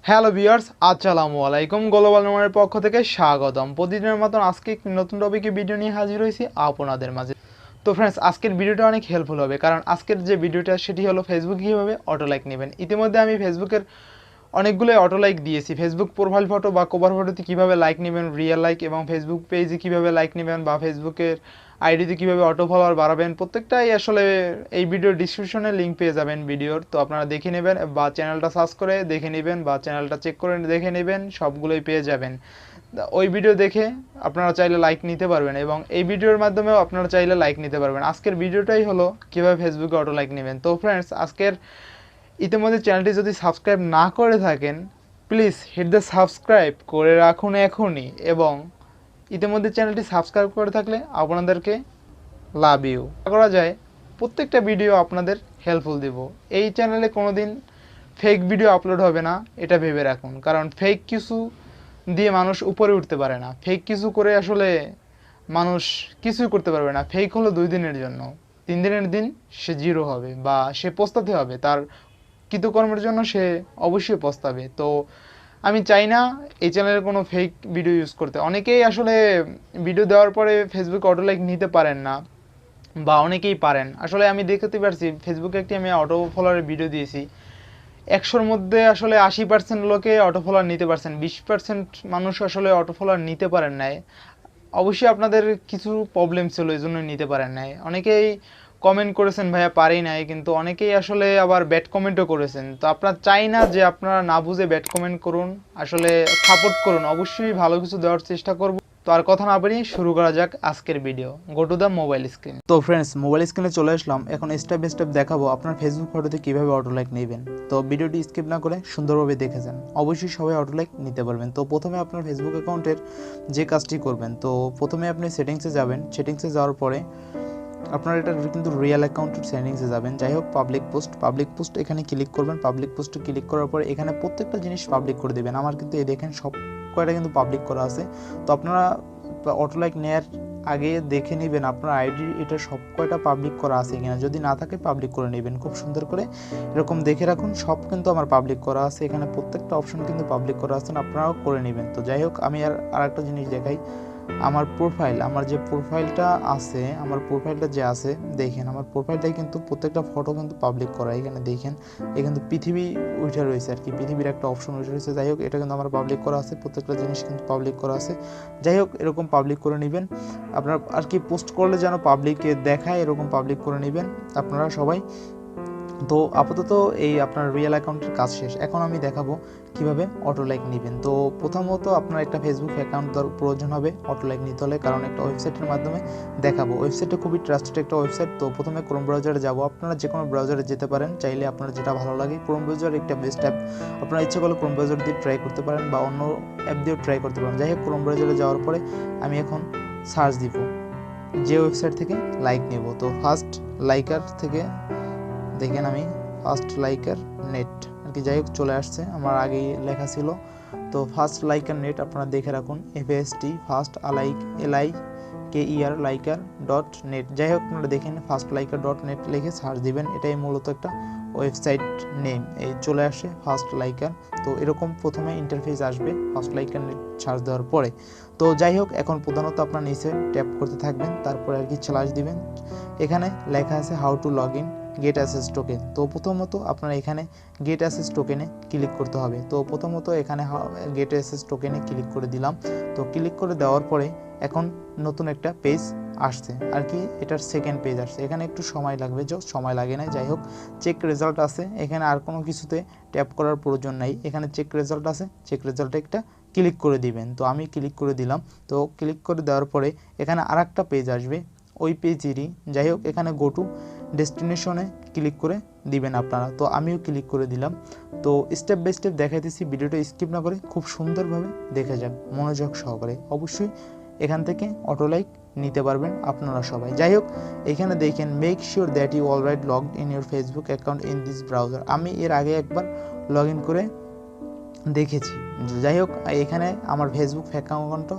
Hello viewers, আসসালামু আলাইকুম। Global নোমারের পক্ষ থেকে স্বাগতম। প্রতিদিনের মতন আজকে একটি নতুন টপিকে ভিডিও নিয়ে হাজির হয়েছি আপনাদের মাঝে। তো ফ্রেন্ডস, আজকের ভিডিওটা অনেক হেল্পফুল হবে, কারণ আজকের যে ভিডিওটা সেটি হলো ফেসবুক কীভাবে অটো লাইক নেবেন। ইতিমধ্যে আমি ফেসবুকের অনেকগুলোই অটো লাইক দিয়েছি। ফেসবুক প্রোফাইল ফটো বা কভার ফটোতে কীভাবে লাইক নেবেন, রিয়েল লাইক, এবং ফেসবুক পেজে কীভাবে লাইক নেবেন, বা ফেসবুকের আইডিতে কীভাবে অটো ফলোয়ার বাড়াবেন, প্রত্যেকটাই আসলে এই ভিডিওর ডিসক্রিপশনে লিঙ্ক পেয়ে যাবেন ভিডিওর। তো আপনারা দেখে নেবেন, বা চ্যানেলটা সার্চ করে দেখে নেবেন, বা চ্যানেলটা চেক করে দেখে নেবেন, সবগুলোই পেয়ে যাবেন। ওই ভিডিও দেখে আপনারা চাইলে লাইক নিতে পারবেন, এবং এই ভিডিওর মাধ্যমেও আপনারা চাইলে লাইক নিতে পারবেন। আজকের ভিডিওটাই হলো কীভাবে ফেসবুকে অটো লাইক নেবেন। তো ফ্রেন্ডস, আজকের ইতিমধ্যে চ্যানেলটি যদি সাবস্ক্রাইব না করে থাকেন, প্লিজ হিট দ্য সাবস্ক্রাইব করে রাখুন এখনই, এবং ইতিমধ্যে চ্যানেলটি সাবস্ক্রাইব করে থাকলে আপনাদেরকে লাভ ইউ করা যায়। প্রত্যেকটা ভিডিও আপনাদের হেল্পফুল দেব। এই চ্যানেলে কোনো দিন ফেক ভিডিও আপলোড হবে না, এটা ভেবে রাখুন, কারণ ফেক কিছু দিয়ে মানুষ উপরে উঠতে পারে না। ফেক কিছু করে আসলে মানুষ কিছুই করতে পারবে না। ফেক হলো 2 দিনের জন্য, 3 দিনের দিন সে জিরো হবে, বা সে পস্তাতে হবে। তার কৃতকর্মের জন্য সে অবশ্যই পস্তাবে। তো আমি চাই না এই চ্যানেলের কোনো ফেক ভিডিও ইউজ করতে। অনেকেই আসলে ভিডিও দেওয়ার পরে ফেসবুক অটো লাইক নিতে পারেন না, বা অনেকেই পারেন। আসলে আমি দেখতে পারছি ফেসবুকে একটি আমি অটো ফলোয়ারের ভিডিও দিয়েছি, 100-র মধ্যে আসলে 80% লোকে অটো ফলোয়ার নিতে পারছেন, 20% মানুষ আসলে অটো ফলোয়ার নিতে পারেন নাই। অবশ্যই আপনাদের কিছু প্রবলেম ছিল, এই জন্য নিতে পারেন নাই। অনেকেই কমেন্ট করেছেন ভাইয়া পারি নাই, কিন্তু অনেকেই আসলে আবার ব্যাড কমেন্টও করেছেন। তো আপনারা চাই না যে আপনারা না বুঝে ব্যাড কমেন্ট করুন, আসলে সাপোর্ট করুন। অবশ্যই ভালো কিছু দেওয়ার চেষ্টা করব। তো আর কথা না বাড়িয়ে শুরু করা যাক আজকের video. Go to the mobile screen. তো ফ্রেন্ডস, মোবাইল স্ক্রিনে চলে আসলাম। এখন স্টেপ বাই স্টেপ দেখাবো আপনার ফেসবুক ফটোতে কীভাবে অটো লাইক নেবেন। তো ভিডিওটি স্কিপ না করে সুন্দরভাবে দেখে যান, অবশ্যই সবাই অটো লাইক নিতে পারবেন। তো প্রথমে আপনার ফেসবুক অ্যাকাউন্টের যে কাজটি করবেন, তো প্রথমে আপনি সেটিংসে যাবেন। সেটিংসে যাওয়ার পরে আপনার এটা কিন্তু রিয়েল অ্যাকাউন্টের সেটিংসে যাবেন। যাই হোক, পাবলিক পোস্ট এখানে ক্লিক করবেন। পাবলিক পোস্টে ক্লিক করার পরে এখানে প্রত্যেকটা জিনিস পাবলিক করে দেবেন। আমার কিন্তু এই দেখেন সব কয়টা কিন্তু পাবলিক করা আছে। তো আপনারা অটো লাইক নেওয়ার আগে দেখে নেবেন আপনার আইডি এটা সব কয়টা পাবলিক করা আছে কিনা। যদি না থাকে পাবলিক করে নেবেন খুব সুন্দর করে, এরকম দেখে রাখুন। সব কিন্তু আমার পাবলিক করা আছে, এখানে প্রত্যেকটা অপশন কিন্তু পাবলিক করা আছে, আপনারাও করে নেবেন। তো যাই হোক, আমি আর একটা জিনিস দেখাই। আমার যে প্রোফাইলটা আছে, আমার প্রোফাইলটা যে আছে দেখেন, আমার প্রোফাইলটাই কিন্তু প্রত্যেকটা ফটো কিন্তু পাবলিক করা। এখানে দেখেন, এখানে পৃথিবী উঠে রয়েছে আর কি, পৃথিবীর একটা অপশন উঠে রয়েছে। যাই হোক, এটা কিন্তু আমার পাবলিক করা আছে, প্রত্যেকটা জিনিস কিন্তু পাবলিক করা আছে। যাই হোক, এরকম পাবলিক করে নেবেন। আপনার আর কি পোস্ট করলে যেন পাবলিকে দেখায়, এরকম পাবলিক করে নেবেন আপনারা সবাই। তো আপাতত এই আপনার রিয়েল অ্যাকাউন্টের কাজ শেষ। এখন আমি দেখাবো কিভাবে অটো লাইক নেবেন। তো প্রথমত আপনার একটা ফেসবুক অ্যাকাউন্ট প্রয়োজন হবে অটো লাইক নিতে হলে, কারণ একটা ওয়েবসাইটের মাধ্যমে দেখাবো। ওয়েবসাইটটা খুবই ট্রাস্টেড একটা ওয়েবসাইট। তো প্রথমে ক্রোম ব্রাউজারে যাব। আপনারা যে কোনো ব্রাউজারে যেতে পারেন, চাইলে আপনার যেটা ভালো লাগে। ক্রোম ব্রাউজার একটা বেস্ট অ্যাপ, আপনারা ইচ্ছে করলে ক্রোম ব্রাউজার দিয়ে ট্রাই করতে পারেন, বা অন্য অ্যাপ দিয়েও ট্রাই করতে পারেন। যাই হোক, ক্রোম ব্রাউজারে যাওয়ার পরে আমি এখন সার্চ দিব যে ওয়েবসাইট থেকে লাইক নেব। তো ফার্স্ট লাইকার থেকে দেখেন, আমি ফার্স্ট লাইকার নেট আর কি। যাই হোক, চলে আসছে, আমার আগেই লেখা ছিল। তো ফার্স্ট লাইকার নেট আপনারা দেখে রাখুন, FAST first LIKER liker dot net. যাই হোক, আপনারা দেখেন ফার্স্ট লাইকার ডট নেট লিখে সার্চ দিবেন। এটাই মূলত একটা ওয়েবসাইট নেম। এই চলে আসে ফার্স্ট লাইকার। তো এরকম প্রথমে ইন্টারফেস আসবে ফার্স্ট লাইকার নেট সার্চ দেওয়ার পরে। তো যাই হোক, এখন প্রধানত আপনার নিচে ট্যাপ করতে থাকবেন, তারপরে আর কি স্ল্যাশ দিবেন। এখানে লেখা আছে how to log in get access token. তো প্রথমত আপনারা এখানে গেট অ্যাসেস টোকেনে ক্লিক করতে হবে। তো প্রথমত এখানে গেট অ্যাসেস টোকেনে ক্লিক করে দিলাম। তো ক্লিক করে দেওয়ার পরে এখন নতুন একটা পেজ আসছে আর কি, এটার সেকেন্ড পেজ আসছে। এখানে একটু সময় লাগবে, সময় লাগে না। যাই হোক, চেক রেজাল্ট আছে এখানে, আর কোনো কিছুতে ট্যাপ করার প্রয়োজন নাই। এখানে চেক রেজাল্ট আছে, চেক রেজাল্টে একটা ক্লিক করে দিবেন। তো আমি ক্লিক করে দিলাম। তো ক্লিক করে দেওয়ার পরে এখানে আর একটা পেজ আসবে, ওই পেজেরই। যাই হোক, এখানে গো টু ডেস্টিনেশনে ক্লিক করে দিবেন আপনারা। তো আমিও ক্লিক করে দিলাম। তো স্টেপ বাই স্টেপ দেখাইতেছি, ভিডিওটা স্কিপ না করে খুব সুন্দরভাবে দেখে যান মনোযোগ সহকারে। অবশ্যই এখান থেকে অটো লাইক নিতে পারবেন আপনারা সবাই। যাই হোক, এখানে দেখেন make sure that you already logged in your Facebook account in this browser. আমি এর আগে একবার লগ ইন করে দেখেছি। যাই হোক, এখানে আমার ফেসবুক অ্যাকাউন্টটা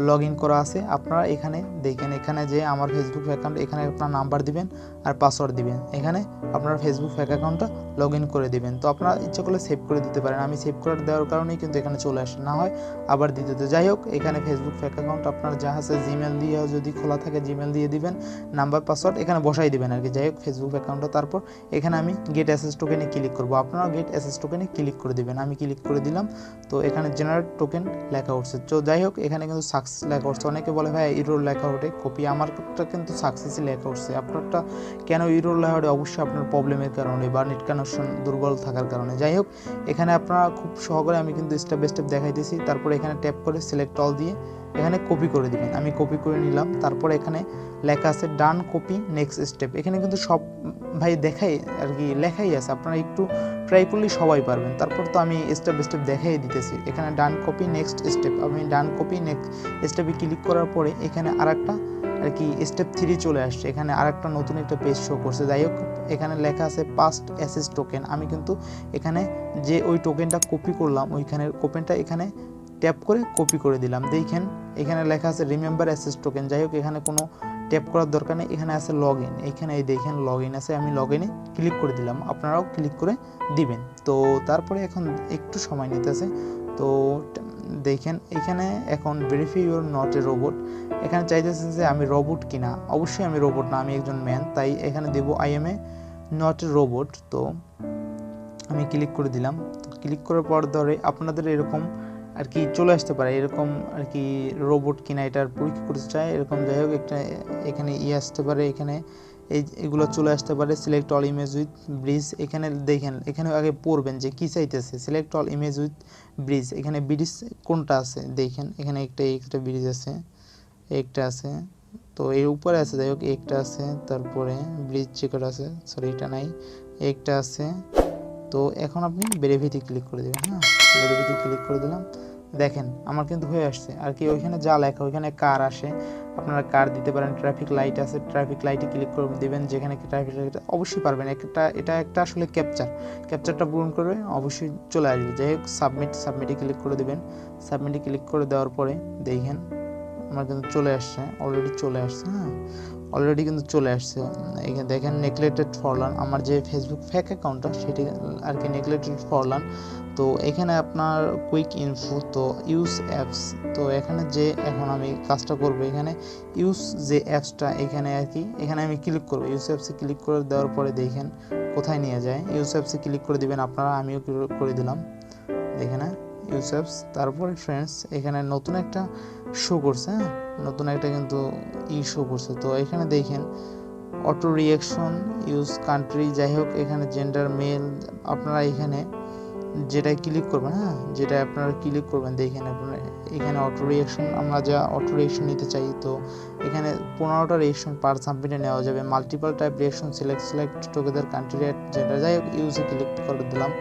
লগ ইন করা আছে। আপনারা এখানে দেখেন, এখানে যে আমার ফেসবুক অ্যাকাউন্ট, এখানে আপনার নাম্বার দিবেন আর পাসওয়ার্ড দিবেন। এখানে আপনার ফেসবুক অ্যাকাউন্টটা লগ ইন করে দিবেন। তো আপনারা ইচ্ছা করলে সেভ করে দিতে পারেন, আমি সেভ করে দেওয়ার কারণেই কিন্তু এখানে চলে আসে, না হয় আবার দিতে হতো। যাই হোক, এখানে ফেসবুক অ্যাকাউন্ট আপনার যা আছে জিমেল দিয়ে যদি খোলা থাকে জিমেল দিয়ে দিবেন, নাম্বার পাসওয়ার্ড এখানে বসাই দিবেন আর কি। যাই হোক, ফেসবুক অ্যাকাউন্টটা, তারপর এখানে আমি গেট অ্যাসেস টোকেনে ক্লিক করবো। আপনারাও গেট অ্যাসেস টোকেনে ক্লিক করে দিবেন। আমি ক্লিক করে দিলাম, তো এখানে জেনারেট টোকেন লেখা উঠছে। তো যাই হোক, এখানে কিন্তু সাকসেস লেখা উঠছে। অনেকে বলে ভাই ইরোর লেখা ওঠে কপি, আমারটা কিন্তু সাকসেসই লেখা উঠছে। আপনারটা কেন ইরোর লেখা ওঠে? অবশ্যই আপনার প্রবলেমের কারণে বা নেট কানেকশন দুর্বল থাকার কারণে। যাই হোক, এখানে আপনারা খুব সহজে আমি কিন্তু স্টেপ বাই স্টেপ দেখাইতেছি। তারপরে এখানে ট্যাপ করে সিলেক্ট অল দিয়ে এখানে কপি করে দিবেন। আমি কপি করে নিলাম। তারপর এখানে লেখা আছে ডান কপি নেক্সট স্টেপ। এখানে কিন্তু সব ভাই দেখাই আর কি লেখাই আছে, আপনারা একটু ট্রাই করলেই সবাই পারবেন। তারপর তো আমি স্টেপ বাই স্টেপ দেখাই দিতেছি। এখানে ডান কপি নেক্সট স্টেপ, আমি ডান কপি নেক্সট স্টেপে ক্লিক করার পরে এখানে আরেকটা আর কি স্টেপ 3 চলে আসছে। এখানে আরেকটা নতুন একটা পেজ শো করছে। যাই হোক, এখানে লেখা আছে পাস্ট অ্যাসেস টোকেন। আমি কিন্তু এখানে যে ওই টোকেনটা কপি করলাম, ওইখানের টোকেনটা এখানে ট্যাপ করে কপি করে দিলাম। দেখেন এখানে লেখা আছে রিমেম্বার অ্যাসেস টোকেন। যাই হোক, এখানে কোনো ট্যাপ করার দরকার নেই, এখানে আছে লগ ইন। এখানে এই দেখেন লগ ইন আছে, আমি লগ ইনে ক্লিক করে দিলাম। আপনারাও ক্লিক করে দিবেন। তো তারপরে এখন একটু সময় নিতেছে। তো দেখেন এখানে এখন verify your not a robot. এখানে চাইতেছে যে আমি রোবট কিনা। অবশ্যই আমি রোবট না, আমি একজন ম্যান, তাই এখানে দেবো I M A not a robot. তো আমি ক্লিক করে দিলাম। তো ক্লিক করার পর ধরে আপনাদের এরকম আর কি চলে আসতে পারে, এরকম আর কি রোবট কিনা এটার পরীক্ষা করতে চায় এরকম। যাই হোক, একটা এখানে আসতে পারে, এখানে এগুলো চলে আসতে পারে। Select all image with bridge. এখানে দেখেন, এখানে আগে পড়বেন যে কী চাইতেছে। Select all image with bridge, এখানে ব্রিজ কোনটা আছে দেখেন, এখানে একটা ব্রিজ আছে, একটা আছে, তো এর উপরে আছে। যাই হোক, একটা আছে, তারপরে ব্রিজ চেকার আছে, সরি এটা নাই, একটা আছে। তো এখন আপনি ভেরিফাইতে ক্লিক করে দেবেন। হ্যাঁ, ভেরিফাইতে ক্লিক করে দিলাম। দেখেন আমার কিন্তু হয়ে আসছে আর কি। ওইখানে যা লেখা, ওইখানে কার আসে, আপনারা কার দিতে পারেন। ট্রাফিক লাইট আছে, ট্রাফিক লাইটে ক্লিক করে দেবেন। যেখানে ট্রাফিক লাইট অবশ্যই পারবেন। এটা একটা আসলে ক্যাপচারটা পূরণ করে অবশ্যই চলে আসবে। যাই হোক, সাবমিটে ক্লিক করে দেবেন। সাবমিটে ক্লিক করে দেওয়ার পরে দেখেন আমার কিন্তু চলে আসছে, অলরেডি চলে আসছে। হ্যাঁ, অলরেডি কিন্তু চলে আসছে। এখানে দেখেন নেগলেক্টেড ফর লার্ন, আমার যে ফেসবুক ফেক অ্যাকাউন্টটা সেটি আর কি নেগলেক্টেড ফর লার্ন। তো এখানে আপনার কুইক ইনফো, তো ইউজ অ্যাপস। তো এখানে যে এখন আমি কাজটা করবো, এখানে ইউজ যে অ্যাপসটা এখানে আর কি, এখানে আমি ক্লিক করবো। ইউজ অ্যাপসে ক্লিক করে দেওয়ার পরে দেখেন কোথায় নিয়ে যায়। ইউজ অ্যাপসে ক্লিক করে দিবেন আপনারা, আমিও করে দিলাম। এখানে ইউজ অ্যাপস, তারপরে ফ্রেন্ডস এখানে নতুন একটা শো করছে। হ্যাঁ, নতুন একটা কিন্তু শো করছে। তো এখানে দেখেন অটো রিয়াকশন, ইউজ কান্ট্রি, যাই হোক এখানে জেন্ডার মেল। আপনারা এখানে যেটাই ক্লিক করবেন, হ্যাঁ যেটা আপনারা ক্লিক করবেন, দেখেন আপনারা এখানে অটো রিয়াকশন, আমরা যা অটো রিয়াকশন নিতে চাই। তো এখানে 15টা রিয়াকশন পার সাবমিটে নেওয়া যাবে। Multiple type reaction select together country at gender. যাই হোক, ইউজে ক্লিক করে দিলাম।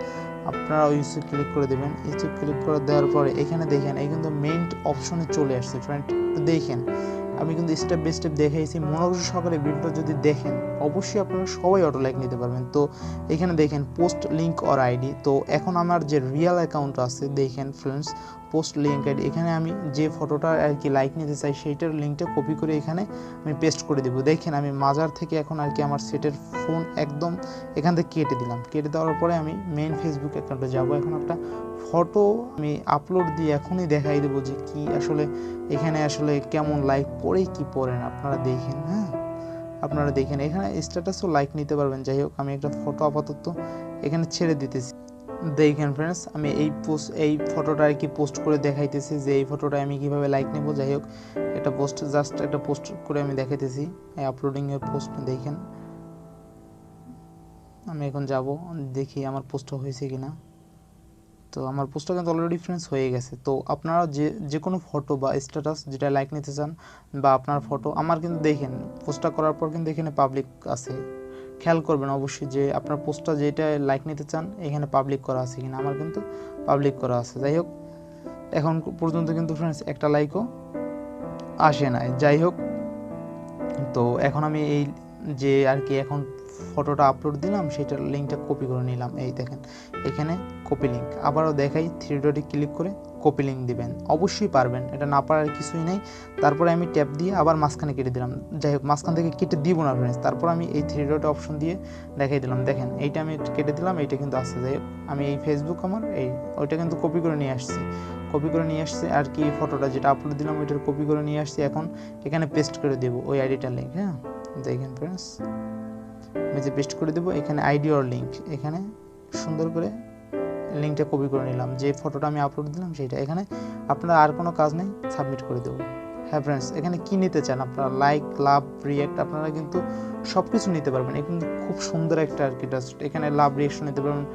আপনারা ইউজে ক্লিক করে দেবেন। ইউজে ক্লিক করে দেওয়ার পরে এখানে দেখেন এই কিন্তু মেইন অপশনে চলে আসছে ফ্রেন্ড। দেখেন আমি কিন্তু স্টেপ বাই স্টেপ দেখাইছি। মনোযোগ সহকারে ভিডিওটা যদি দেখেন অবশ্যই আপনারা সবাই অটো লাইক নিতে পারবেন। তো এখানে দেখেন পোস্ট লিঙ্ক অর আইডি। তো এখন আমার যে রিয়েল অ্যাকাউন্ট আছে দেখেন ফ্রেন্ডস, পোস্ট লিঙ্ক আইডি, এখানে আমি যে ফটোটা আর কি লাইক নিতে চাই সেইটার লিঙ্কটা কপি করে এখানে আমি পেস্ট করে দেবো। দেখেন আমি মাজার থেকে এখন আর কি আমার সেটের ফোন একদম এখান থেকে কেটে দিলাম। কেটে দেওয়ার পরে আমি মেইন ফেসবুক অ্যাকাউন্টে যাব। এখন একটা ফটো আমি আপলোড দিয়ে এখনই দেখাই দেবো যে কি আসলে এখানে আসলে কেমন লাইক পড়ে কি পড়েন আপনারা দেখেন। হ্যাঁ, আপনারা দেখেন এখানে স্ট্যাটাসও লাইক নিতে পারবেন। যাই হোক, আমি একটা ফটো আপাতত এখানে ছেড়ে দিতেছি। দেখেন ফ্রেন্ডস, আমি এই ফটোটা আর কি পোস্ট করে দেখাইতেছি যে এই ফটোটা আমি কিভাবে লাইক নেব। যাই হোক, একটা পোস্ট করে আমি দেখাইতেছি এই আপলোডিংয়ের পোস্ট। দেখেন আমি এখন যাব, দেখি আমার পোস্টটা হয়েছে কিনা। তো আমার পোস্টটা কিন্তু অলরেডি ফ্রেন্ডস হয়ে গেছে। তো আপনারা যে কোনো ফটো বা স্ট্যাটাস যেটা লাইক নিতে চান বা আপনার ফটো, আমার কিন্তু দেখেন পোস্টটা করার পর কিন্তু এখানে পাবলিক আছে। খেয়াল করবেন অবশ্যই যে আপনার পোস্টটা যেটা লাইক নিতে চান এখানে পাবলিক করা আছে কিনা। আমার কিন্তু পাবলিক করা আছে। যাই হোক, এখন পর্যন্ত কিন্তু ফ্রেন্ডস একটা লাইকও আসে নাই। যাই হোক, তো এখন আমি এই যে আর কি এখন ফটোটা আপলোড দিলাম সেটার লিঙ্কটা কপি করে নিলাম। এই দেখেন এখানে কপি লিঙ্ক, আবারও দেখাই 3 ডটে ক্লিক করে কপি লিঙ্ক দিবেন, অবশ্যই পারবেন, এটা না পারার কিছুই নেই। তারপরে আমি ট্যাপ দিয়ে আবার মাঝখানে কেটে দিলাম, যাই হোক মাঝখান থেকে কেটে দিব না ফ্রেন্ডস। তারপর আমি এই 3 ডট অপশন দিয়ে দেখাই দিলাম, দেখেন এইটা আমি কেটে দিলাম, এইটা কিন্তু আসছে। যাই হোক আমি এই ফেসবুক আমার ওইটা কিন্তু কপি করে নিয়ে আসছি, আর কি ফটোটা যেটা আপলোড দিলাম ওইটার কপি করে নিয়ে আসছি। এখন এখানে পেস্ট করে দেবো ওই আইডিটার লিঙ্ক। হ্যাঁ দেখেন ফ্রেন্ডস, আমি যে পেস্ট করে দেবো এখানে আইডি আর লিঙ্ক, এখানে সুন্দর করে লিঙ্কটা কপি করে নিলাম, যে ফটোটা আমি আপলোড দিলাম সেইটা। এখানে আপনারা আর কোনো কাজ নেই, সাবমিট করে দেবো। হ্যাঁ ফ্রেন্ডস, এখানে কি নিতে চান আপনারা, লাইক, লাভ, রিয়াক্ট, আপনারা কিন্তু সব কিছু নিতে পারবেন। এখানে খুব সুন্দর একটা আর কি জাস্ট এখানে লাভ রিয়াকশন নিতে পারবেন,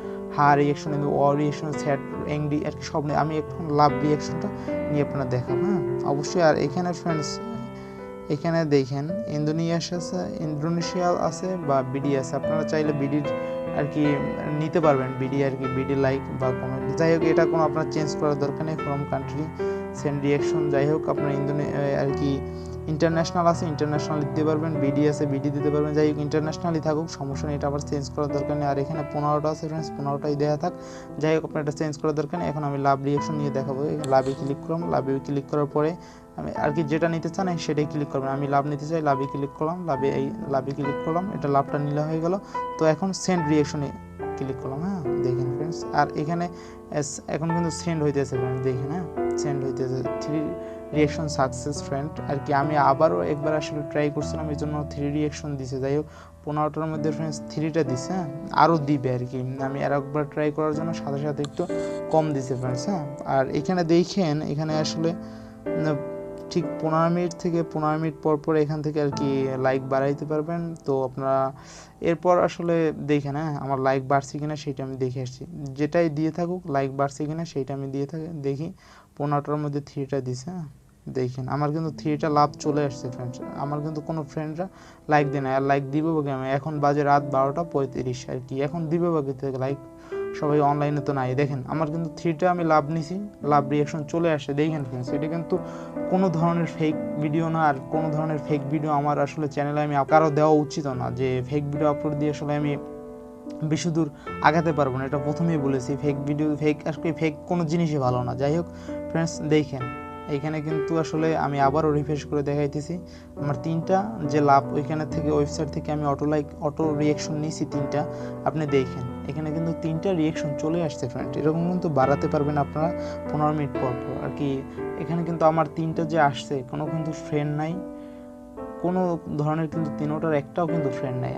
রিয়াকশন নিতে, রিয়াকশন, স্যাড, অ্যাংরি আর কি সব নিয়ে। আমি এখন লাভ রিয়াকশনটা নিয়ে আপনারা দেখাবো। হ্যাঁ অবশ্যই। আর এখানে ফ্রেন্ডস এখানে দেখেন ইন্দোনেশিয়াল আছে বা বিডি আছে, আপনারা চাইলে বিডির আর কি নিতে পারবেন, বিডি আর কি, বিডি লাইক বা কমেন্ট, যাই হোক এটা কোনো আপনার চেঞ্জ করার দরকার নেই। ফ্রম কান্ট্রি সেন্ড রিয়াকশন, যাই হোক আপনার আর কি ইন্টারন্যাশনাল আছে, ইন্টারন্যাশনাল দিতে পারবেন, বিডি আছে, বিডি দিতে পারবেন, যাই হোক ইন্টারন্যাশনালি থাকুক, সমস্যা নেই, এটা আবার চেঞ্জ করার দরকার নেই। আর এখানে 15টা আছে ফ্রেন্ডস, 15টাই দেওয়া থাক, যাই হোক আপনার এটা চেঞ্জ করার দরকার নেই। এখন আমি লাভ রিয়াকশন নিয়ে দেখাবো, লাভে ক্লিক করলাম, লাভে ক্লিক করার পরে আমি আর কি যেটা নিতে চান সেটাই ক্লিক করবেন। আমি লাভ নিতে চাই, লাভে ক্লিক করলাম, লাভে ক্লিক করলাম, এটা লাভটা নিলে হয়ে গেল। তো এখন সেন্ড রিয়াকশনে ক্লিক করলাম। হ্যাঁ দেখেন ফ্রেন্ডস, আর এখানে এখন কিন্তু সেন্ড হইতেছে ফ্রেন্ড, দেখেন। হ্যাঁ সেন্ড হইতেছে, 3 রিয়াকশন সাকসেস ফ্রেন্ড। আর কি আমি আবারও একবার আসলে ট্রাই করছিলাম, এই জন্য 3 রিয়াকশন দিছে। যাই হোক 15টার মধ্যে ফ্রেন্ডস 3টা দিছে, হ্যাঁ আরও দিবে আর কি, আমি আর একবার ট্রাই করার জন্য সাথে সাথে একটু কম দিছে ফ্রেন্ডস। হ্যাঁ আর এখানে দেখেন, এখানে আসলে ঠিক 15 মিনিট থেকে 15 মিনিট পর পর এখান থেকে আর কি লাইক বাড়াইতে পারবেন। তো আপনারা এরপর আসলে দেখেন, হ্যাঁ আমার লাইক বাড়ছে কিনা সেইটা আমি দেখে আসছি, যেটাই দিয়ে থাকুক লাইক বাড়ছে কিনা সেইটা আমি দেখি। 15টার মধ্যে 3টা দিছে। হ্যাঁ দেখেন আমার কিন্তু 3টা লাভ চলে আসছে ফ্রেন্ডস, আমার কিন্তু কোনো ফ্রেন্ডরা লাইক দেয় না, আর লাইক দিবে বাকি আমি, এখন বাজে রাত 12:35 আর কি, এখন দিবে বাকি থেকে লাইক, সবাই অনলাইনে তো নাই। দেখেন আমার কিন্তু 3টা আমি লাভ নিছি, লাভ রিয়াকশন চলে আসে। দেখেন ফ্রেন্ডস এটা কিন্তু কোনো ধরনের ফেক ভিডিও না, আর কোনো ধরনের ফেক ভিডিও আমার আসলে চ্যানেলে আমি কারো দেওয়া উচিত না, যে ফেক ভিডিও আপলোড দিয়ে আসলে আমি বেশি দূর আগাতে পারবো না, এটা প্রথমেই বলেছি। ফেক ভিডিও, ফেক কোনো জিনিসই ভালো না। যাই হোক ফ্রেন্ডস দেখেন এইখানে কিন্তু আসলে আমি আবারও রিফ্রেশ করে দেখাইতেছি, আমার 3টা যে লাভ ওইখানে থেকে ওয়েবসাইট থেকে আমি অটো রিয়াকশন নিয়েছি 3টা, আপনি দেখেন এখানে কিন্তু 3টা রিয়াকশন চলে আসছে ফ্রেন্ড। এরকম কিন্তু বাড়াতে পারবেন আপনারা 15 মিনিট পর পর আর কি। এখানে কিন্তু আমার 3টা যে আসছে কোনো কিন্তু ফ্রেন্ড নাই, কোনো ধরনের কিন্তু 3টার একটাও কিন্তু ফ্রেন্ড নাই।